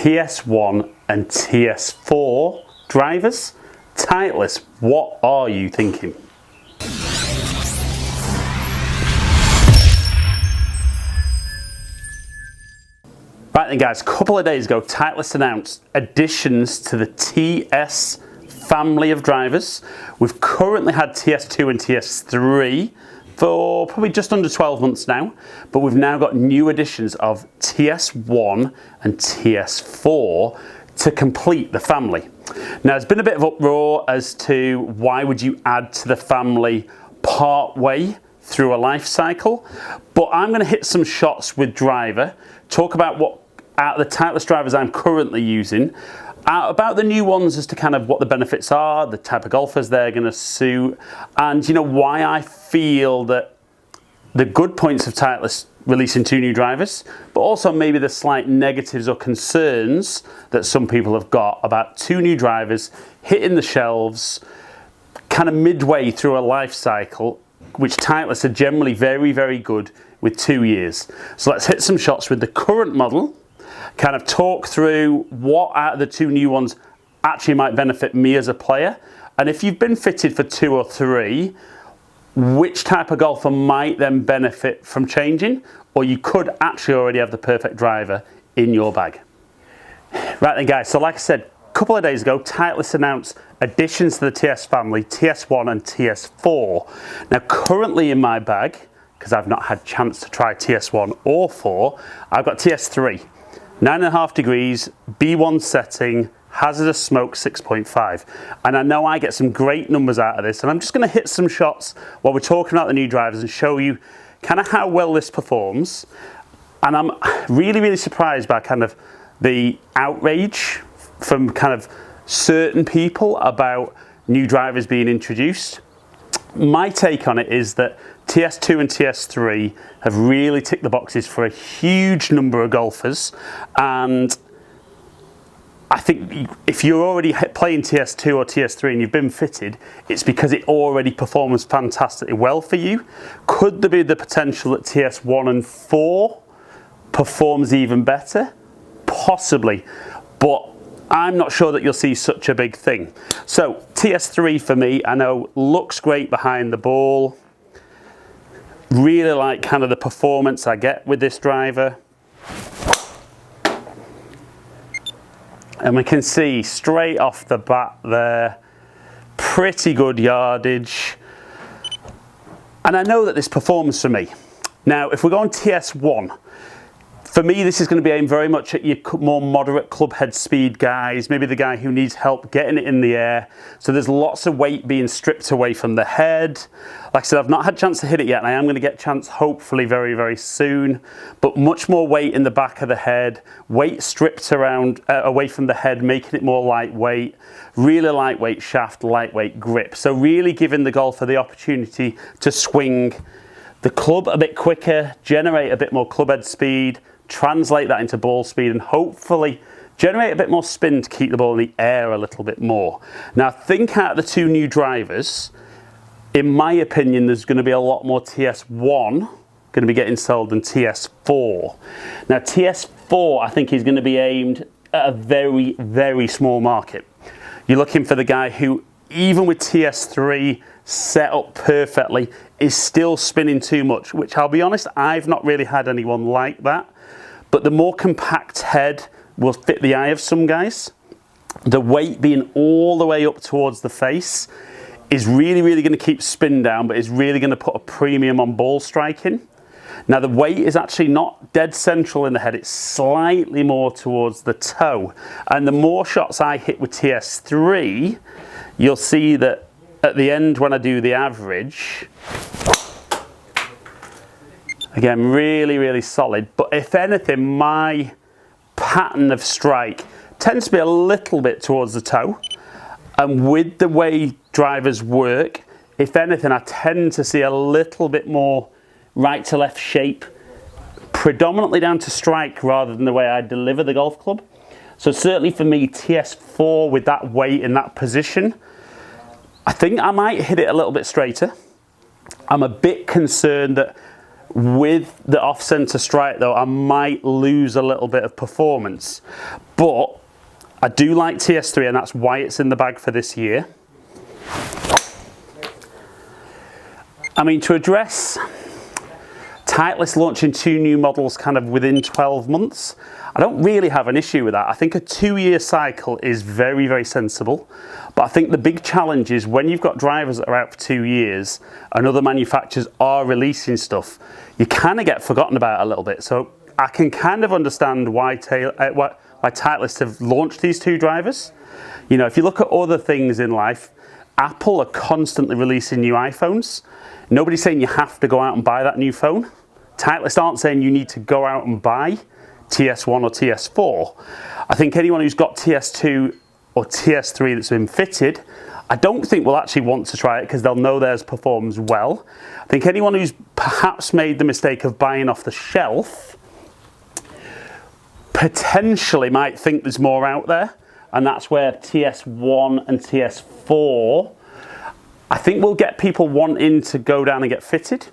Ts1 and Ts4 drivers. Titleist, what are you thinking? Right then guys, a couple of days ago Titleist announced additions to the TS family of drivers. We've currently had Ts2 and Ts3 for probably just under 12 months now, but we've now got new additions of Ts1 and Ts4 to complete the family. Now there's been a bit of uproar as to why would you add to the family part way through a life cycle, but I'm going to hit some shots with driver, talk about what out of the Titleist drivers I'm currently using, about the new ones as to kind of what the benefits are, the type of golfers they're going to suit, and you know why I feel that the good points of Titleist releasing two new drivers, but also maybe the slight negatives or concerns that some people have got about two new drivers hitting the shelves kind of midway through a life cycle, which Titleist are generally very, very good with 2 years. So let's hit some shots with the current model, kind of talk through what out of the two new ones actually might benefit me as a player, and if you've been fitted for 2 or 3, which type of golfer might then benefit from changing, or you could actually already have the perfect driver in your bag. Right then guys, so like I said, a couple of days ago Titleist announced additions to the TS family, Ts1 and Ts4. Now currently in my bag, because I've not had chance to try Ts1 or 4, I've got Ts3. 9.5 degrees, B1 setting, hazardous smoke 6.5. And I know I get some great numbers out of this, and I'm just going to hit some shots while we're talking about the new drivers and show you kind of how well this performs. And I'm really, really surprised by kind of the outrage from kind of certain people about new drivers being introduced. My take on it is that Ts2 and Ts3 have really ticked the boxes for a huge number of golfers, and I think if you're already playing Ts2 or Ts3 and you've been fitted, it's because it already performs fantastically well for you. Could there be the potential that Ts1 and 4 performs even better? Possibly, but I'm not sure that you'll see such a big thing. So Ts3 for me, I know looks great behind the ball. Really like kind of the performance I get with this driver. And we can see straight off the bat there, pretty good yardage. And I know that this performs for me. Now, if we're going Ts1, for me, this is going to be aimed very much at your more moderate club head speed guys, maybe the guy who needs help getting it in the air. So there's lots of weight being stripped away from the head. Like I said, I've not had a chance to hit it yet, and I am going to get a chance hopefully very, very soon. But much more weight in the back of the head, weight stripped around away from the head, making it more lightweight, really lightweight shaft, lightweight grip. So really giving the golfer the opportunity to swing the club a bit quicker, generate a bit more club head speed, translate that into ball speed, and hopefully generate a bit more spin to keep the ball in the air a little bit more. Now think out of the two new drivers, in my opinion there's going to be a lot more Ts1 going to be getting sold than Ts4. Now Ts4 I think is going to be aimed at a very, very small market. You're looking for the guy who, even with Ts3 set up perfectly, is still spinning too much, which I'll be honest, I've not really had anyone like that. But the more compact head will fit the eye of some guys. The weight being all the way up towards the face is really, really going to keep spin down, but is really going to put a premium on ball striking. Now the weight is actually not dead central in the head, it's slightly more towards the toe. And the more shots I hit with Ts3, you'll see that at the end when I do the average, again, really, really solid. But if anything, my pattern of strike tends to be a little bit towards the toe. And with the way drivers work, if anything, I tend to see a little bit more right to left shape, predominantly down to strike rather than the way I deliver the golf club. So certainly for me, Ts4 with that weight in that position, I think I might hit it a little bit straighter. I'm a bit concerned that With the off-center strike though, I might lose a little bit of performance. But I do like TS3 and that's why it's in the bag for this year. I mean, to address Titleist launching 2 new models kind of within 12 months, I don't really have an issue with that. I think a 2-year cycle is very, very sensible. But I think the big challenge is when you've got drivers that are out for 2 years and other manufacturers are releasing stuff, you kind of get forgotten about a little bit. So I can kind of understand why Titleist have launched these 2 drivers. You know, if you look at other things in life, Apple are constantly releasing new iPhones. Nobody's saying you have to go out and buy that new phone. Titleist aren't saying you need to go out and buy Ts1 or Ts4. I think anyone who's got Ts2 or Ts3 that's been fitted, I don't think will actually want to try it because they'll know theirs performs well. I think anyone who's perhaps made the mistake of buying off the shelf potentially might think there's more out there, and that's where Ts1 and Ts4, I think will get people wanting to go down and get fitted.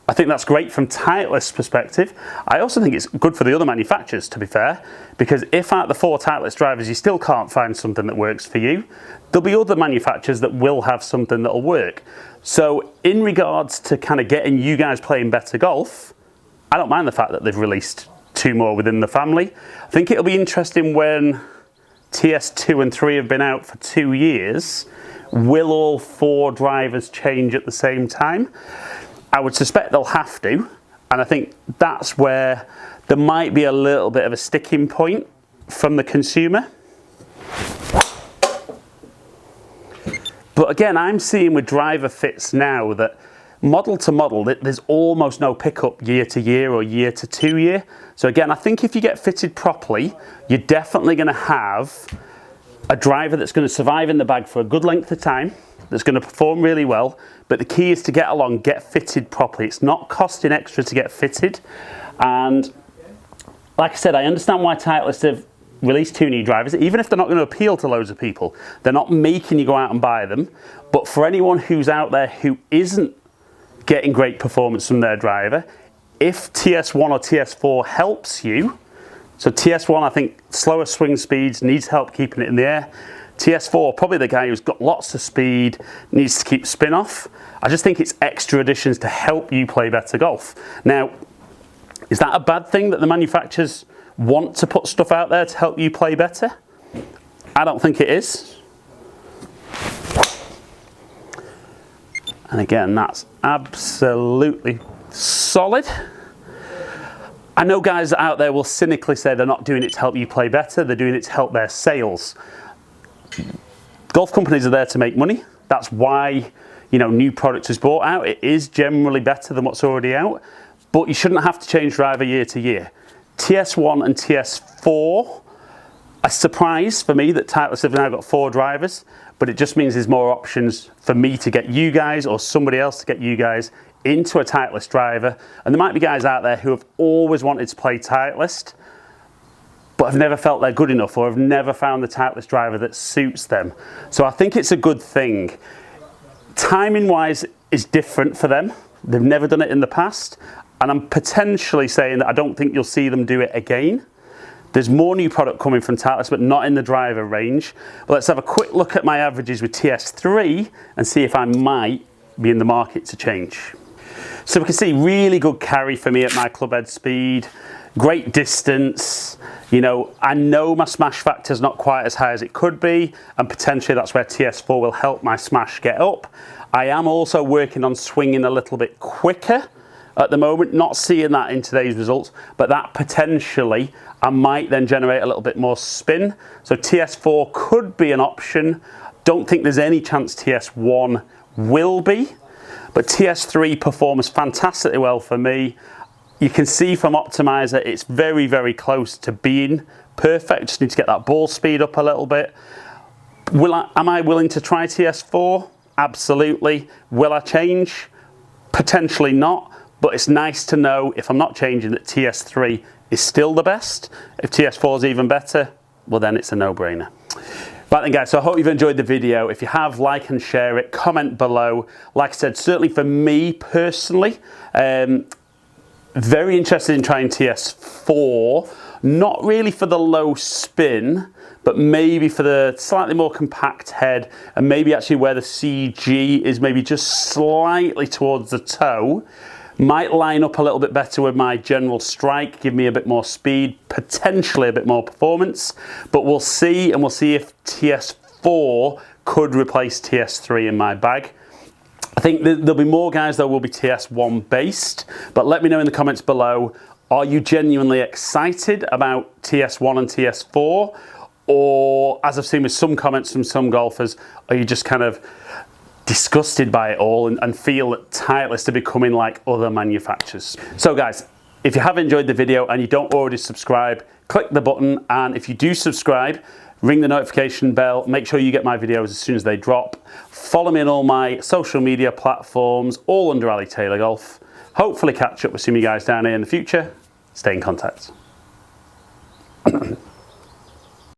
I think that's great from Titleist's perspective. I also think it's good for the other manufacturers, to be fair, because if out of the 4 Titleist drivers you still can't find something that works for you, there'll be other manufacturers that will have something that'll work. So in regards to kind of getting you guys playing better golf, I don't mind the fact that they've released 2 more within the family. I think it'll be interesting when TS2 and 3 have been out for 2 years, will all 4 drivers change at the same time? I would suspect they'll have to, and I think that's where there might be a little bit of a sticking point from the consumer. But again, I'm seeing with driver fits now that model to model, there's almost no pickup year to year or year to 2 year. So again, I think if you get fitted properly, you're definitely going to have a driver that's going to survive in the bag for a good length of time, that's going to perform really well. But the key is to get along, get fitted properly. It's not costing extra to get fitted. And like I said, I understand why Titleist have released 2 new drivers, even if they're not going to appeal to loads of people. They're not making you go out and buy them. But for anyone who's out there who isn't getting great performance from their driver, if TS1 or TS4 helps you, so TS1, I think, slower swing speeds, needs help keeping it in the air. TS4, probably the guy who's got lots of speed, needs to keep spin off. I just think it's extra additions to help you play better golf. Now, is that a bad thing that the manufacturers want to put stuff out there to help you play better? I don't think it is. And again, that's absolutely solid. I know guys out there will cynically say they're not doing it to help you play better, they're doing it to help their sales. Golf companies are there to make money. That's why, you know, new product is brought out. It is generally better than what's already out, but you shouldn't have to change driver year to year. TS1 and TS4, a surprise for me that Titleist have now got 4 drivers, but it just means there's more options for me to get you guys or somebody else to get you guys into a Titleist driver. And there might be guys out there who have always wanted to play Titleist, but have never felt they're good enough or have never found the Titleist driver that suits them. So I think it's a good thing. Timing wise is different for them. They've never done it in the past. And I'm potentially saying that I don't think you'll see them do it again. There's more new product coming from Titleist, but not in the driver range. But let's have a quick look at my averages with TS3 and see if I might be in the market to change. So we can see really good carry for me at my club head speed, great distance. You know my smash factor is not quite as high as it could be, and potentially that's where TS4 will help my smash get up. I am also working on swinging a little bit quicker at the moment, not seeing that in today's results, but that potentially I might then generate a little bit more spin. So TS4 could be an option. Don't think there's any chance TS1 will be, but TS3 performs fantastically well for me. You can see from Optimizer it's very, very close to being perfect. Just need to get that ball speed up a little bit. Am I willing to try TS4? Absolutely. Will I change? Potentially not. But it's nice to know if I'm not changing that TS3 is still the best. If TS4 is even better, well then it's a no-brainer. Right then guys, so I hope you've enjoyed the video. If you have, like and share it, comment below. Like I said, certainly for me personally, Very interested in trying Ts4, not really for the low spin, but maybe for the slightly more compact head, and maybe actually where the CG is maybe just slightly towards the toe. Might line up a little bit better with my general strike, give me a bit more speed, potentially a bit more performance, but we'll see, and we'll see if Ts4 could replace Ts3 in my bag. I think there'll be more guys that will be Ts1 based, but let me know in the comments below, are you genuinely excited about Ts1 and Ts4? Or, as I've seen with some comments from some golfers, are you just kind of disgusted by it all and feel that Titleist are becoming like other manufacturers? So guys, if you have enjoyed the video and you don't already subscribe, click the button, and if you do subscribe, ring the notification bell, make sure you get my videos as soon as they drop. Follow me on all my social media platforms, all under Ali Taylor Golf. Hopefully catch up with some of you guys down here in the future. Stay in contact.